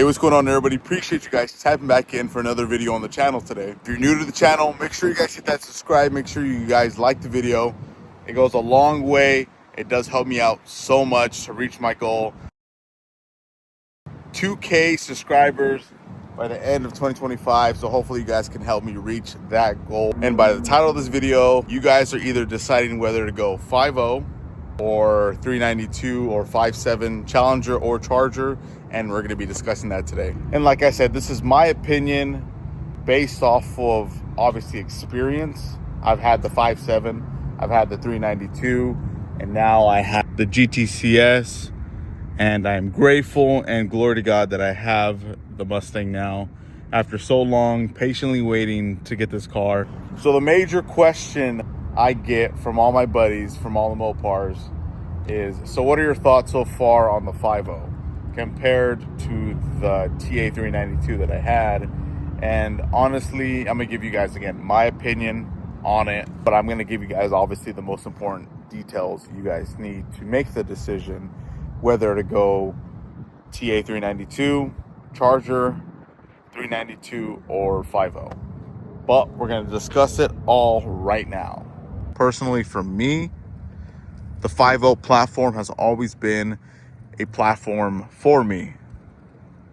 Hey, what's going on, everybody? Appreciate you guys tapping back in for another video on the channel today. If you're new to the channel, make sure you guys hit that subscribe. Make sure you guys like the video. It goes a long way. It does help me out so much to reach my goal. 2K subscribers by the end of 2025. So hopefully you guys can help me reach that goal. And by the title of this video, you guys are either deciding whether to go 5.0 or 392 or 5.7 Challenger or Charger, and we're going to be discussing that today. And like I said, this is my opinion based off of obviously experience. I've had the 5.7, I've had the 392, and now I have the GTCS, and I'm grateful and glory to God that I have the Mustang now after so long patiently waiting to get this car. So the major question I get from all my buddies, from all the Mopars, is, so what are your thoughts so far on the 5.0 compared to the TA392 that I had? And honestly, I'm gonna give you guys, again, my opinion on it, but I'm gonna give you guys obviously the most important details you guys need to make the decision whether to go TA392, Charger, 392, or 5.0. But we're gonna discuss it all right now. Personally, for me, the 5.0 platform has always been a platform for me.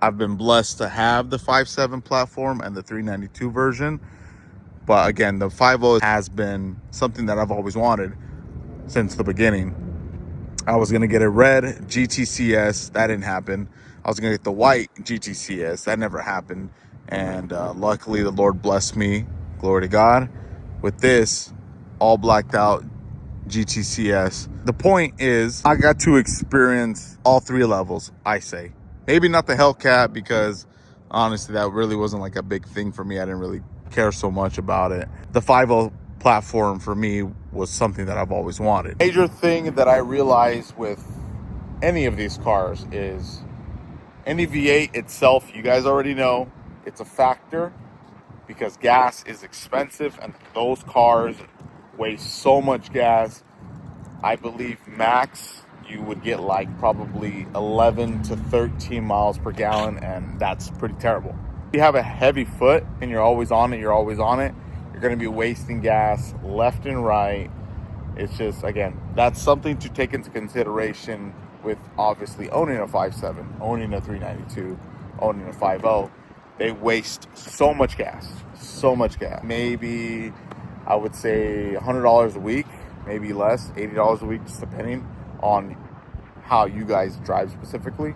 I've been blessed to have the 5.7 platform and the 392 version. But again, the 5.0 has been something that I've always wanted since the beginning. I was going to get a red GTCS. That didn't happen. I was going to get the white GTCS. That never happened. And luckily, the Lord blessed me, glory to God, with this all blacked out GTCS. The point is, I got to experience all three levels, I say. Maybe not the Hellcat, because honestly, that really wasn't like a big thing for me. I didn't really care so much about it. The 5.0 platform for me was something that I've always wanted. Major thing that I realized with any of these cars is any V8 itself, you guys already know, it's a factor because gas is expensive and those cars waste so much gas. I believe max you would get like probably 11 to 13 miles per gallon, and that's pretty terrible. If you have a heavy foot and you're always on it, you're going to be wasting gas left and right. It's just, again, that's something to take into consideration with obviously owning a 5.7, owning a 392, owning a 5.0. They waste so much gas. Maybe I would say $100 a week, maybe less, $80 a week, just depending on how you guys drive specifically.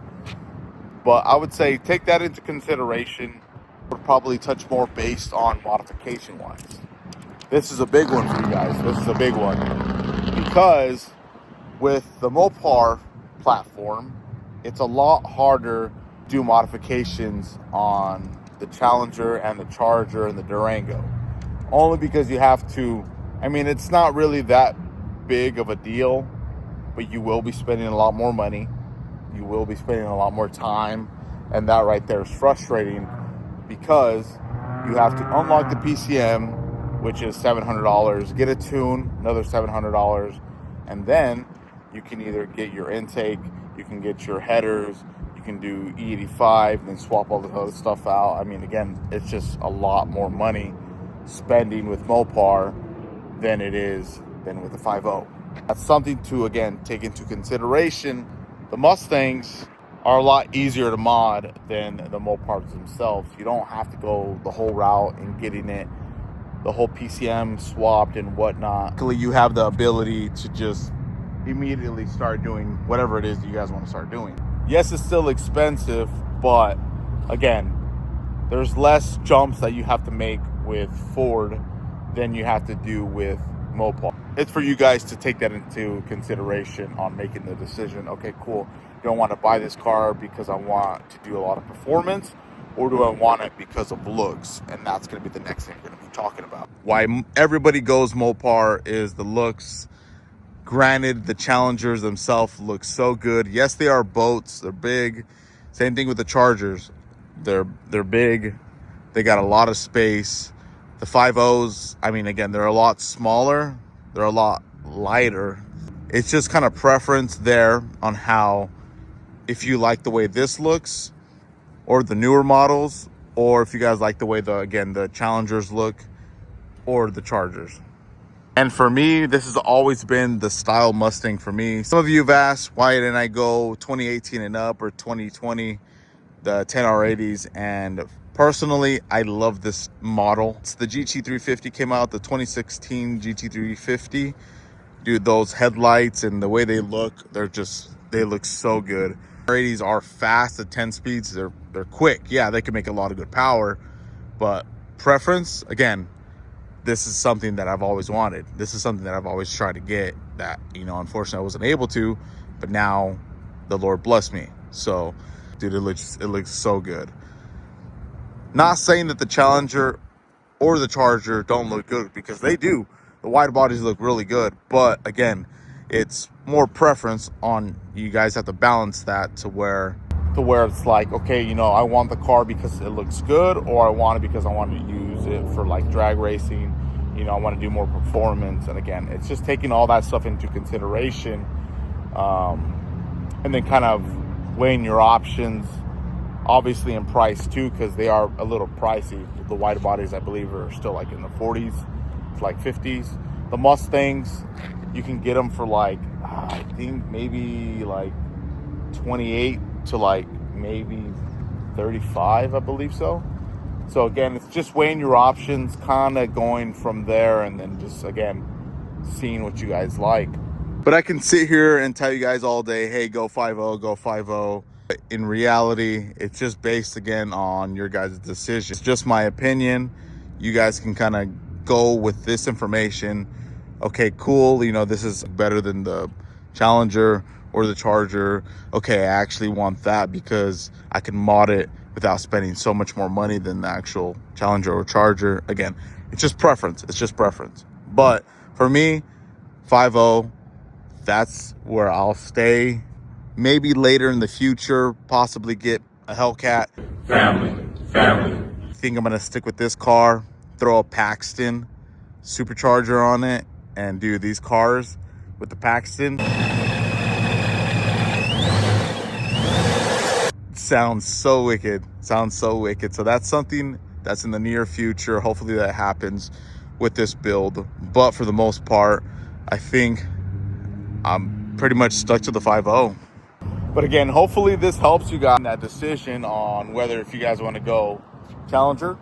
But I would say take that into consideration. Would probably touch more based on modification wise. This is a big one for you guys. This is a big one because with the Mopar platform, it's a lot harder to do modifications on the Challenger and the Charger and the Durango. Only because you have to, I mean, it's not really that big of a deal, but you will be spending a lot more money. You will be spending a lot more time. And that right there is frustrating because you have to unlock the PCM, which is $700, get a tune, another $700. And then you can either get your intake, you can get your headers, you can do E85, and then swap all the other stuff out. I mean, again, it's just a lot more money spending with Mopar than it is than with the 5.0. That's something to, again, take into consideration. The Mustangs are a lot easier to mod than the Mopars themselves. You don't have to go the whole route and getting it, the whole PCM swapped and whatnot. Luckily, you have the ability to just immediately start doing whatever it is that you guys want to start doing. Yes, it's still expensive, but again, there's less jumps that you have to make with Ford than you have to do with Mopar. It's for you guys to take that into consideration on making the decision. Okay, cool. Do I want to buy this car because I want to do a lot of performance, or do I want it because of looks? And that's going to be the next thing we're going to be talking about. Why everybody goes Mopar is the looks. Granted, the Challengers themselves look so good. Yes, they are boats. They're big. Same thing with the Chargers. They're big. They got a lot of space. The 5.0s, I mean, again, they're a lot smaller. They're a lot lighter. It's just kind of preference there on how, if you like the way this looks, or the newer models, or if you guys like the way the Challengers look or the Chargers. And for me, this has always been the style Mustang for me. Some of you have asked, why didn't I go 2018 and up or 2020, the 10R80s? And personally, I love this model. It's the GT350 came out, the 2016 GT350. Dude, those headlights and the way they look, they look so good. 10R80s are fast at 10 speeds. They're quick. Yeah, they can make a lot of good power, but preference, again, this is something that I've always wanted. This is something that I've always tried to get that, you know, unfortunately I wasn't able to, but now the Lord blessed me. So, dude, it looks so good. Not saying that the Challenger or the Charger don't look good, because they do. The wide bodies look really good, but again, it's more preference on you guys have to balance that to where it's like, okay, you know, I want the car because it looks good, or I want it because I want to use it for like drag racing. You know, I want to do more performance. And again, it's just taking all that stuff into consideration, and then kind of weighing your options, obviously in price too, because they are a little pricey. The wide bodies, I believe, are still like in the 40s to like 50s. The Mustangs, you can get them for like, I think maybe like 28 to like maybe 35, I believe so. So again, it's just weighing your options, kind of going from there, and then just again seeing what you guys like. But I can sit here and tell you guys all day, hey, go 5.0, go 5.0. But in reality, it's just based again on your guys' decision. It's just my opinion. You guys can kind of go with this information. Okay, cool, you know, this is better than the Challenger or the Charger. Okay, I actually want that because I can mod it without spending so much more money than the actual Challenger or Charger. Again, it's just preference. It's just preference. But for me, 5.0, that's where I'll stay. Maybe later in the future, possibly get a Hellcat. Family. I think I'm gonna stick with this car, throw a Paxton supercharger on it, and do these cars with the Paxton. Sounds so wicked. So that's something that's in the near future. Hopefully that happens with this build. But for the most part, I think I'm pretty much stuck to the 5.0. But again, hopefully this helps you guys in that decision on whether if you guys want to go Challenger,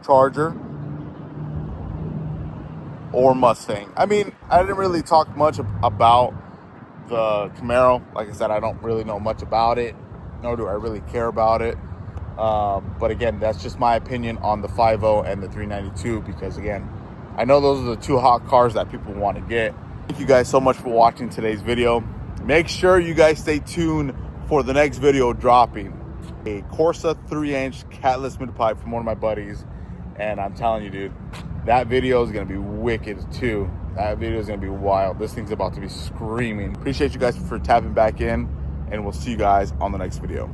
Charger, or Mustang. I mean, I didn't really talk much about the Camaro. Like I said, I don't really know much about it, nor do I really care about it. But again, that's just my opinion on the 5.0 and the 392, because again, I know those are the two hot cars that people want to get. Thank you guys so much for watching today's video. Make sure you guys stay tuned for the next video dropping. A Corsa 3-inch catless mid-pipe from one of my buddies. And I'm telling you, dude, that video is going to be wicked too. That video is going to be wild. This thing's about to be screaming. Appreciate you guys for tapping back in, and we'll see you guys on the next video.